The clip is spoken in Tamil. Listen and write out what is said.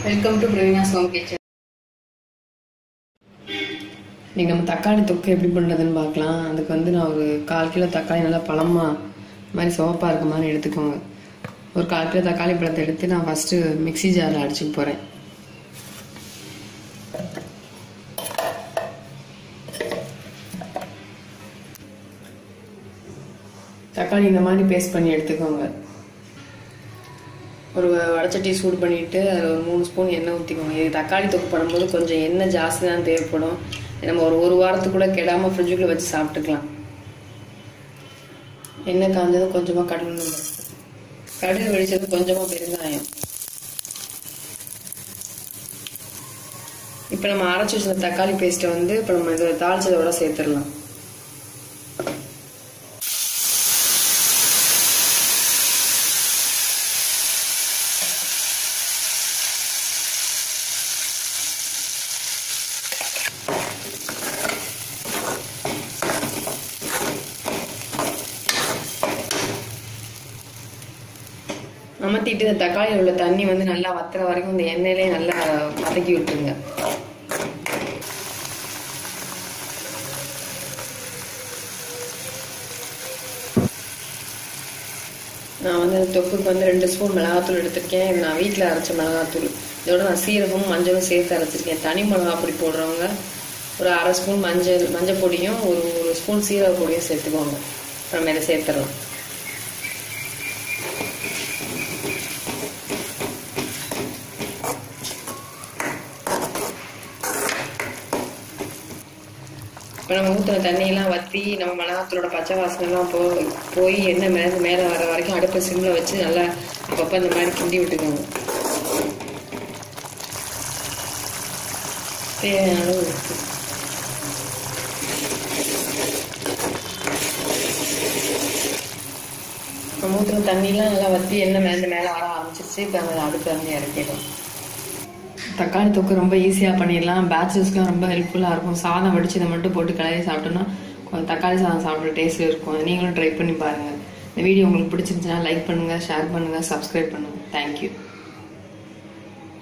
Welcome to Praveena's home kitchen. இன்னைக்கு நம்ம தக்காளி தொக்கு எப்படி பண்ணுறதுன்னு பார்க்கலாம். அதுக்கு நான் ஒரு 1/4 கிலோ தக்காளி நல்லா பழமாக மாதிரி சிவப்பாக இருக்க மாதிரி எடுத்துக்கோங்க. ஒரு 1/4 கிலோ தக்காளி பழத்தை எடுத்து நான் ஃபஸ்ட்டு மிக்ஸி ஜாரில் அடிச்சுக்க போகிறேன். தக்காளி இந்த மாதிரி பேஸ்ட் பண்ணி எடுத்துக்கோங்க. ஒரு வடச்சட்டி சூடு பண்ணிவிட்டு அதில் ஒரு 3 ஸ்பூன் எண்ணெய் ஊற்றிக்கோங்க. இது தக்காளி தொக்கு பண்ணும்போது கொஞ்சம் எண்ணெய் ஜாஸ்தி தான் தேவைப்படும். நம்ம ஒரு வாரத்துக்கு கூட கெடாமல் ஃப்ரிட்ஜுக்குள்ளே வச்சு சாப்பிட்டுக்கலாம். எண்ணெய் காஞ்சதும் கொஞ்சமாக கடுகு வெடிச்சது கொஞ்சமாக பெருங்காயம். இப்போ நம்ம அரைச்சி வச்ச தக்காளி பேஸ்ட்டை இப்போ நம்ம இதை தாளிச்சதோட சேர்த்துடலாம். அமர்த்திட்டு இந்த தக்காளியில் உள்ள தண்ணி நல்லா வத்துற வரைக்கும் இந்த எண்ணெயிலே நல்லா வதக்கி விட்டுருங்க. நான் தொக்குக்கு 2 ஸ்பூன் மிளகாத்தூள் எடுத்திருக்கேன். இது நான் வீட்டில் அரைச்ச மிளகாத்தூள். இதோட நான் சீரகமும் மஞ்சளும் சேர்த்து அரைச்சிருக்கேன். தனி மிளகா பொடி போடுறவங்க ஒரு 1/2 ஸ்பூன் மஞ்சள் பொடியும் ஒரு ஸ்பூன் சீரக பொடியும் சேர்த்துக்கோங்க. நம்ம இதை சேர்த்துடலாம். இப்போ நம்ம ஊற்றுற தண்ணியெல்லாம் வற்றி நம்ம மிளகாத்தூளோட பச்சை வாசனைலாம் போய் எண்ணெய் மேலே வர வரைக்கும் அடுப்பை சிம்மில் வச்சு நல்லா அப்பப்போ இந்த மாதிரி கிண்டி விட்டுக்கோங்க. தேவையான அளவு உப்பு. நம்ம ஊற்றுற தண்ணியெலாம் நல்லா வற்றி எண்ணெய் மேலே வர ஆரம்பிச்சிருச்சு. இப்போ அந்த அடுப்பு இறக்கிடும். தக்காளி தொக்கு ரொம்ப ஈஸியாக பண்ணிடலாம். பேச்சுலர்ஸ்க்குலாம் ரொம்ப ஹெல்ப்ஃபுல்லாக இருக்கும். சாதம் வடித்து இதை மட்டும் போட்டு கிளறி சாப்பிட்டோன்னா தக்காளி சாதம் சாப்பிட்ற டேஸ்ட் இருக்கும். நீங்களும் ட்ரை பண்ணி பாருங்கள். இந்த வீடியோ உங்களுக்கு பிடிச்சிருந்துச்சுன்னா லைக் பண்ணுங்கள், ஷேர் பண்ணுங்கள், சப்ஸ்கிரைப் பண்ணுங்கள். தேங்க்யூ.